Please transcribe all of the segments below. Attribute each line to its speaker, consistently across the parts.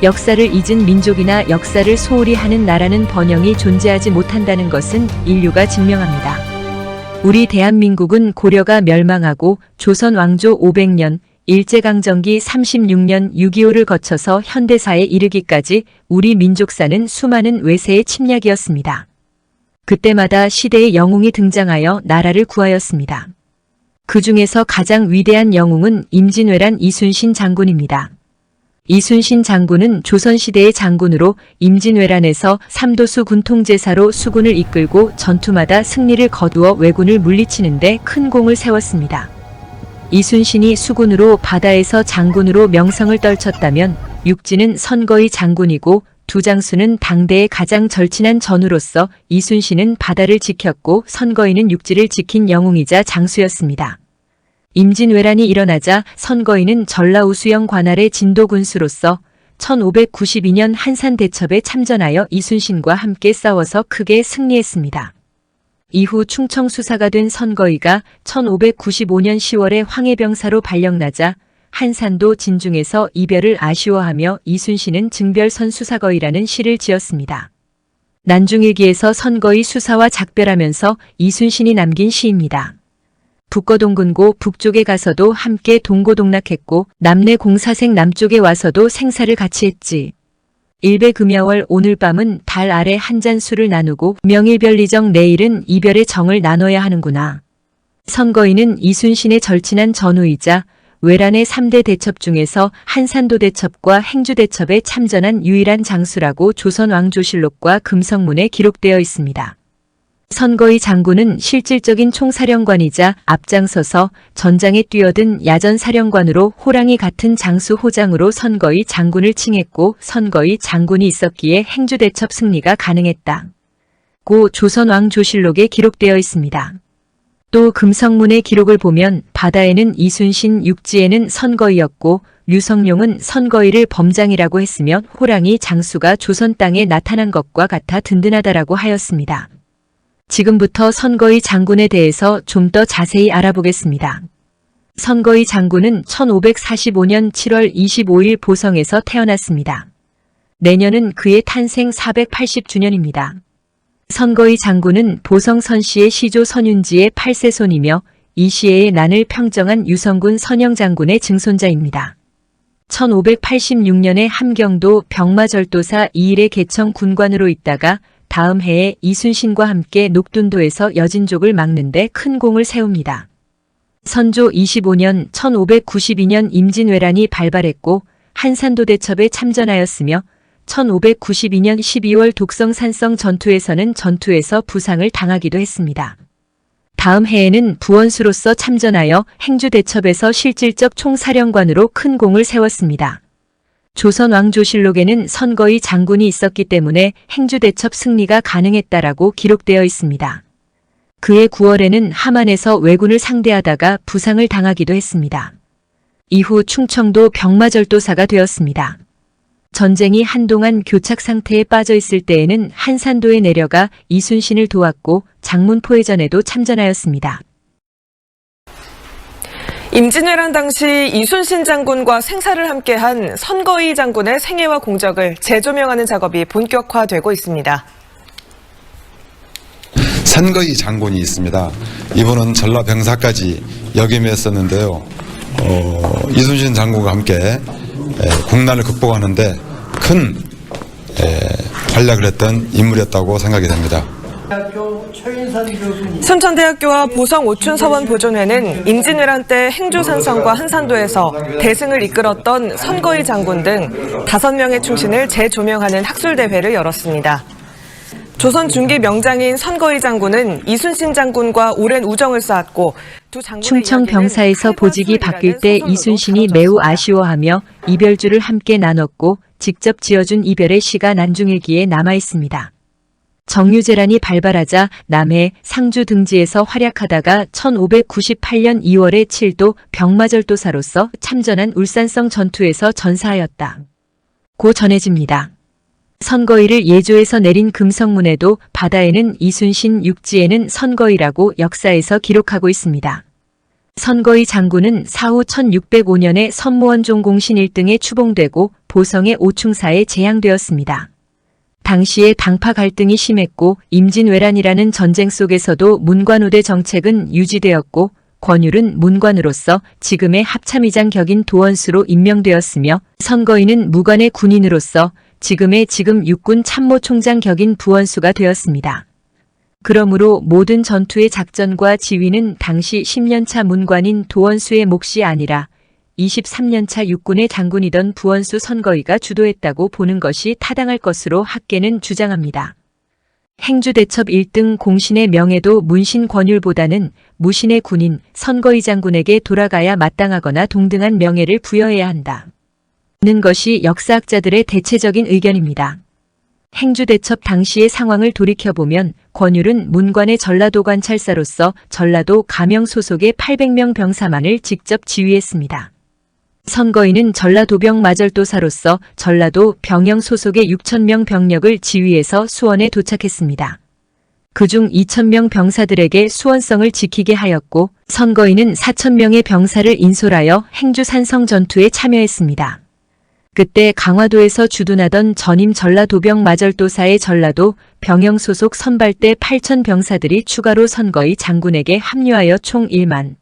Speaker 1: 역사를 잊은 민족이나 역사를 소홀히 하는 나라는 번영이 존재하지 못한다는 것은 인류가 증명합니다. 우리 대한민국은 고려가 멸망하고 조선 왕조 500년, 일제강점기 36년 6.25를 거쳐서 현대사에 이르기까지 우리 민족사는 수많은 외세의 침략이었습니다. 그때마다 시대의 영웅이 등장하여 나라를 구하였습니다. 그 중에서 가장 위대한 영웅은 임진왜란 이순신 장군입니다. 이순신 장군은 조선시대의 장군으로 임진왜란에서 삼도수 군통제사로 수군을 이끌고 전투마다 승리를 거두어 왜군을 물리치는 데 큰 공을 세웠습니다. 이순신이 수군으로 바다에서 장군으로 명성을 떨쳤다면 육지는 선거의 장군이고 두 장수는 당대의 가장 절친한 전우로서 이순신은 바다를 지켰고 선거인은 육지를 지킨 영웅이자 장수였습니다. 임진왜란이 일어나자 선거인은 전라우수영 관할의 진도군수로서 1592년 한산대첩에 참전하여 이순신과 함께 싸워서 크게 승리했습니다. 이후 충청수사가 된 선거이가 1595년 10월에 황해병사로 발령나자 한산도 진중에서 이별을 아쉬워하며 이순신은 증별선 수사거이라는 시를 지었습니다. 난중일기에서 선거의 수사와 작별하면서 이순신이 남긴 시입니다. 북거동군고 북쪽에 가서도 함께 동고동락했고 남내 공사생 남쪽에 와서도 생사를 같이 했지. 일배금야월 오늘 밤은 달 아래 한 잔 술을 나누고 명일별리정 내일은 이별의 정을 나눠야 하는구나. 선거인은 이순신의 절친한 전우이자 외란의 3대 대첩 중에서 한산도 대첩과 행주 대첩에 참전한 유일한 장수라고 조선 왕조실록과 금성문에 기록되어 있습니다. 선거의 장군은 실질적인 총사령관이자 앞장서서 전장에 뛰어든 야전사령관으로 호랑이 같은 장수 호장으로 선거의 장군을 칭했고 선거의 장군이 있었기에 행주대첩 승리가 가능했다. 고 조선왕조실록에 기록되어 있습니다. 또 금성문의 기록을 보면 바다에는 이순신, 육지에는 선거이였고 류성룡은 선거이를 범장이라고 했으며 호랑이 장수가 조선 땅에 나타난 것과 같아 든든하다라고 하였습니다. 지금부터 선거의 장군에 대해서 좀 더 자세히 알아보겠습니다. 선거의 장군은 1545년 7월 25일 보성에서 태어났습니다. 내년은 그의 탄생 480주년입니다. 선거의 장군은 보성 선씨의 시조 선윤지의 8세손이며 이 시에의 난을 평정한 유성군 선영장군의 증손자입니다. 1586년에 함경도 병마절도사 이일의 개청 군관으로 있다가 다음 해에 이순신과 함께 녹둔도에서 여진족을 막는 데 큰 공을 세웁니다. 선조 25년 1592년 임진왜란이 발발했고 한산도 대첩에 참전하였으며 1592년 12월 독성산성 전투에서는 전투에서 부상을 당하기도 했습니다. 다음 해에는 부원수로서 참전하여 행주대첩에서 실질적 총사령관으로 큰 공을 세웠습니다. 조선왕조실록에는 선거의 장군이 있었기 때문에 행주대첩 승리가 가능했다라고 기록되어 있습니다. 그해 9월에는 함안에서 왜군을 상대하다가 부상을 당하기도 했습니다. 이후 충청도 병마절도사가 되었습니다. 전쟁이 한동안 교착 상태에 빠져 있을 때에는 한산도에 내려가 이순신을 도왔고 장문포회전에도 참전하였습니다.
Speaker 2: 임진왜란 당시 이순신 장군과 생사를 함께한 선거의 장군의 생애와 공적을 재조명하는 작업이 본격화되고 있습니다.
Speaker 3: 선거의 장군이 있습니다. 이분은 전라병사까지 역임했었는데요. 이순신 장군과 함께 국난을 극복하는데 큰 활약을 했던 인물이었다고 생각이 됩니다.
Speaker 2: 순천대학교와 보성 오춘서원 보존회는 임진왜란 때 행주산성과 한산도에서 대승을 이끌었던 선거의 장군 등 5명의 충신을 재조명하는 학술대회를 열었습니다. 조선 중기 명장인 선거의 장군은 이순신 장군과 오랜 우정을 쌓았고
Speaker 1: 충청 병사에서 보직이 바뀔 때 이순신이 매우 아쉬워하며 이별주를 함께 나눴고 직접 지어준 이별의 시가 난중일기에 남아있습니다. 정유재란이 발발하자 남해 상주 등지에서 활약하다가 1598년 2월에 7도 병마절도사로서 참전한 울산성 전투에서 전사하였다. 고 전해집니다. 선거이를 예조에서 내린 금성문에도 바다에는 이순신, 육지에는 선거이라고 역사에서 기록하고 있습니다. 선거의 장군은 사후 1605년에 선무원종 공신 1등에 추봉되고 보성의 오충사에 제향되었습니다. 당시에 당파 갈등이 심했고 임진왜란이라는 전쟁 속에서도 문관우대 정책은 유지되었고 권율은 문관으로서 지금의 합참의장 격인 도원수로 임명되었으며 선거인은 무관의 군인으로서 지금 육군 참모총장 격인 부원수가 되었습니다. 그러므로 모든 전투의 작전과 지휘는 당시 10년차 문관인 도원수의 몫이 아니라 23년차 육군의 장군이던 부원수 선거위가 주도했다고 보는 것이 타당할 것으로 학계는 주장합니다. 행주대첩 1등 공신의 명예도 문신 권율보다는 무신의 군인 선거위 장군에게 돌아가야 마땅하거나 동등한 명예를 부여해야 한다. 는 것이 역사학자들의 대체적인 의견입니다. 행주대첩 당시의 상황을 돌이켜보면 권율은 문관의 전라도 관찰사로서 전라도 가명 소속의 800명 병사만을 직접 지휘했습니다. 선거인은 전라도병 마절도사로서 전라도 병영 소속의 6,000명 병력을 지휘해서 수원에 도착했습니다. 그중 2,000명 병사들에게 수원성을 지키게 하였고 선거인은 4,000명의 병사를 인솔하여 행주산성 전투에 참여했습니다. 그때 강화도에서 주둔하던 전임 전라도병 마절도사의 전라도 병영 소속 선발대 8,000 병사들이 추가로 선거의 장군에게 합류하여 총 1만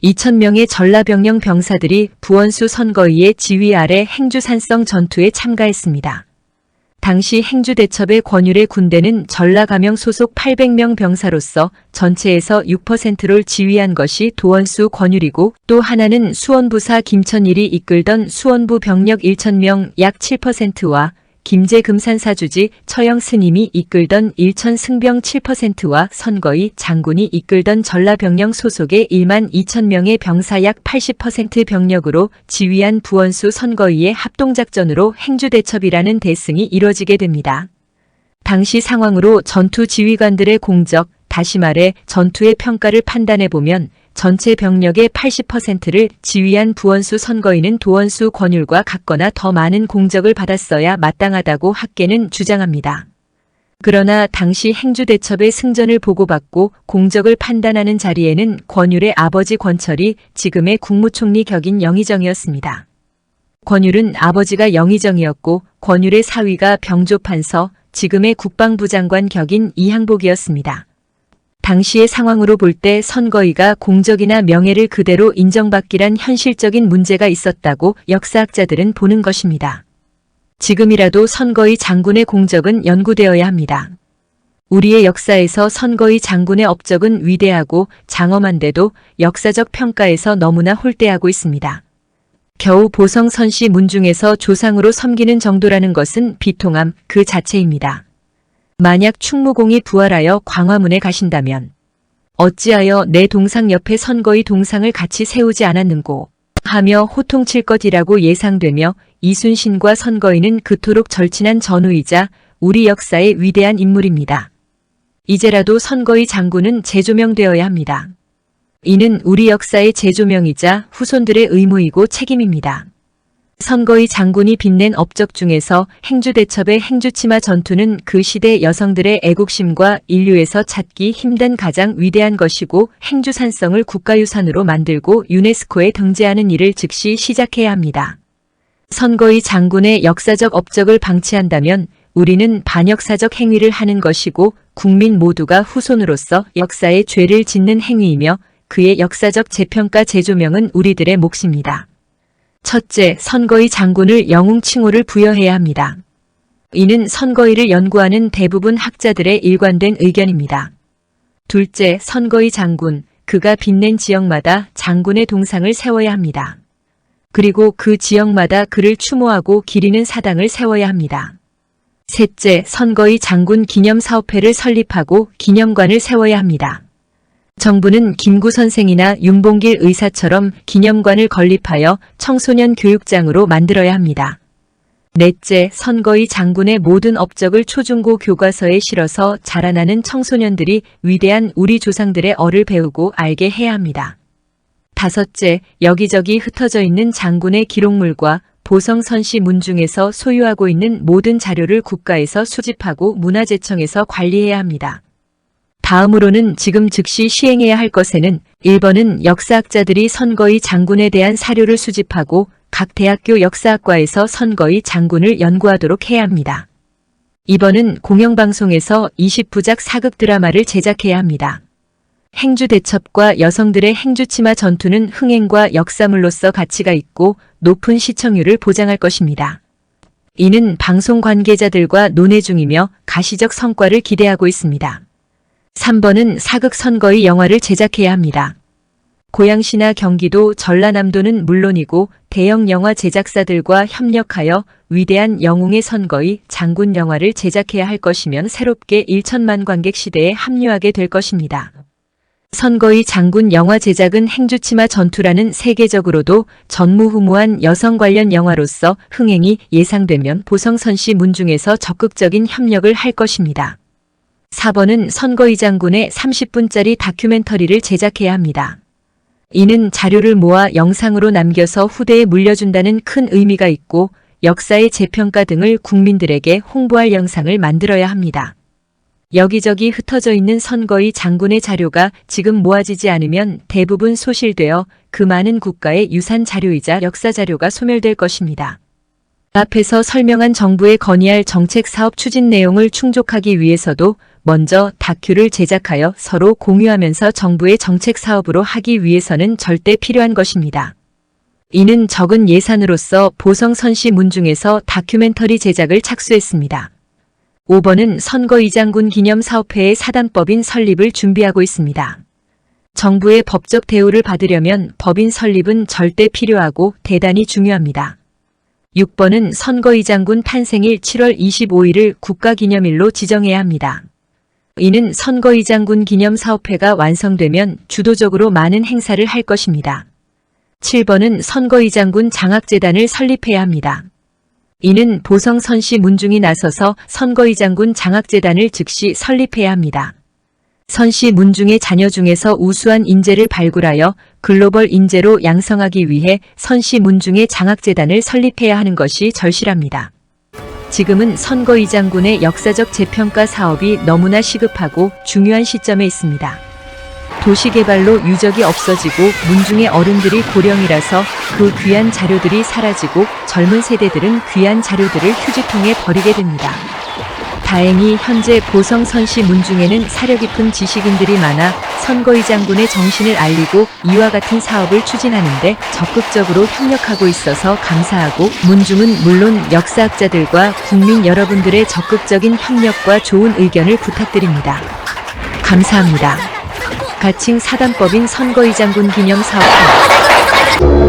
Speaker 1: 2,000명의 전라병영 병사들이 부원수 선거위의 지휘 아래 행주산성 전투에 참가했습니다. 당시 행주대첩의 권율의 군대는 전라가명 소속 800명 병사로서 전체에서 6%를 지휘한 것이 도원수 권율이고 또 하나는 수원부사 김천일이 이끌던 수원부 병력 1,000명 약 7%와 김제 금산사주지 처영 스님이 이끌던 1,000 승병 7%와 선거의 장군이 이끌던 전라병영 소속의 1만 2,000명의 병사 약 80% 병력으로 지휘한 부원수 선거위의 합동작전으로 행주대첩이라는 대승이 이뤄지게 됩니다. 당시 상황으로 전투 지휘관들의 공적, 다시 말해 전투의 평가를 판단해보면 전체 병력의 80%를 지휘한 부원수 선거인은 도원수 권율과 같거나 더 많은 공적을 받았어야 마땅하다고 학계는 주장합니다. 그러나 당시 행주대첩의 승전을 보고받고 공적을 판단하는 자리에는 권율의 아버지 권철이 지금의 국무총리 격인 영의정이었습니다. 권율은 아버지가 영의정이었고 권율의 사위가 병조판서, 지금의 국방부 장관 격인 이항복이었습니다. 당시의 상황으로 볼 때 선거위가 공적이나 명예를 그대로 인정받기란 현실적인 문제가 있었다고 역사학자들은 보는 것입니다. 지금이라도 선거위 장군의 공적은 연구되어야 합니다. 우리의 역사에서 선거위 장군의 업적은 위대하고 장엄한데도 역사적 평가에서 너무나 홀대하고 있습니다. 겨우 보성 선씨 문중에서 조상으로 섬기는 정도라는 것은 비통함 그 자체입니다. 만약 충무공이 부활하여 광화문에 가신다면 어찌하여 내 동상 옆에 선거의 동상을 같이 세우지 않았는고 하며 호통칠 것이라고 예상되며 이순신과 선거인은 그토록 절친한 전우이자 우리 역사의 위대한 인물입니다. 이제라도 선거의 장군은 재조명되어야 합니다. 이는 우리 역사의 재조명이자 후손들의 의무이고 책임입니다. 선거의 장군이 빛낸 업적 중에서 행주대첩의 행주치마 전투는 그 시대 여성들의 애국심과 인류에서 찾기 힘든 가장 위대한 것이고 행주산성을 국가유산으로 만들고 유네스코에 등재하는 일을 즉시 시작해야 합니다. 선거의 장군의 역사적 업적을 방치한다면 우리는 반역사적 행위를 하는 것이고 국민 모두가 후손으로서 역사의 죄를 짓는 행위이며 그의 역사적 재평가 재조명은 우리들의 몫입니다. 첫째, 선거의 장군을 영웅 칭호를 부여해야 합니다. 이는 선거의를 연구하는 대부분 학자들의 일관된 의견입니다. 둘째, 선거의 장군, 그가 빛낸 지역마다 장군의 동상을 세워야 합니다. 그리고 그 지역마다 그를 추모하고 기리는 사당을 세워야 합니다. 셋째, 선거의 장군 기념사업회를 설립하고 기념관을 세워야 합니다. 정부는 김구 선생이나 윤봉길 의사처럼 기념관을 건립하여 청소년 교육장으로 만들어야 합니다. 넷째, 선거의 장군의 모든 업적을 초중고 교과서에 실어서 자라나는 청소년들이 위대한 우리 조상들의 얼을 배우고 알게 해야 합니다. 다섯째, 여기저기 흩어져 있는 장군의 기록물과 보성선씨 문중에서 소유하고 있는 모든 자료를 국가에서 수집하고 문화재청에서 관리해야 합니다. 다음으로는 지금 즉시 시행해야 할 것에는 1번은 역사학자들이 선거의 장군에 대한 사료를 수집하고 각 대학교 역사학과에서 선거의 장군을 연구하도록 해야 합니다. 2번은 공영방송에서 20부작 사극 드라마를 제작해야 합니다. 행주대첩과 여성들의 행주치마 전투는 흥행과 역사물로서 가치가 있고 높은 시청률을 보장할 것입니다. 이는 방송 관계자들과 논의 중이며 가시적 성과를 기대하고 있습니다. 3번은 사극 선거의 영화를 제작해야 합니다. 고양시나 경기도, 전라남도는 물론이고 대형 영화 제작사들과 협력하여 위대한 영웅의 선거의 장군 영화를 제작해야 할 것이면 새롭게 1천만 관객 시대에 합류하게 될 것입니다. 선거의 장군 영화 제작은 행주치마 전투라는 세계적으로도 전무후무한 여성 관련 영화로서 흥행이 예상되면 보성선시 문중에서 적극적인 협력을 할 것입니다. 4번은 선거의 장군의 30분짜리 다큐멘터리를 제작해야 합니다. 이는 자료를 모아 영상으로 남겨서 후대에 물려준다는 큰 의미가 있고 역사의 재평가 등을 국민들에게 홍보할 영상을 만들어야 합니다. 여기저기 흩어져 있는 선거의 장군의 자료가 지금 모아지지 않으면 대부분 소실되어 그 많은 국가의 유산 자료이자 역사 자료가 소멸될 것입니다. 앞에서 설명한 정부에 건의할 정책 사업 추진 내용을 충족하기 위해서도 먼저 다큐를 제작하여 서로 공유하면서 정부의 정책 사업으로 하기 위해서는 절대 필요한 것입니다. 이는 적은 예산으로서 보성선시 문중에서 다큐멘터리 제작을 착수했습니다. 5번은 선거의 장군 기념사업회의 사단법인 설립을 준비하고 있습니다. 정부의 법적 대우를 받으려면 법인 설립은 절대 필요하고 대단히 중요합니다. 6번은 선거의 장군 탄생일 7월 25일을 국가기념일로 지정해야 합니다. 이는 선거의 장군 기념사업회가 완성되면 주도적으로 많은 행사를 할 것입니다. 7번은 선거의 장군 장학재단을 설립해야 합니다. 이는 보성선시 문중이 나서서 선거의 장군 장학재단을 즉시 설립해야 합니다. 선시 문중의 자녀 중에서 우수한 인재를 발굴하여 글로벌 인재로 양성하기 위해 선시 문중의 장학재단을 설립해야 하는 것이 절실합니다. 지금은 선거의 장군의 역사적 재평가 사업이 너무나 시급하고 중요한 시점에 있습니다. 도시개발로 유적이 없어지고 문중의 어른들이 고령이라서 그 귀한 자료들이 사라지고 젊은 세대들은 귀한 자료들을 휴지통에 버리게 됩니다. 다행히 현재 보성선시 문중에는 사려 깊은 지식인들이 많아 선거의 장군의 정신을 알리고 이와 같은 사업을 추진하는데 적극적으로 협력하고 있어서 감사하고 문중은 물론 역사학자들과 국민 여러분들의 적극적인 협력과 좋은 의견을 부탁드립니다. 감사합니다. 가칭 사단법인 선거의 장군 기념사업회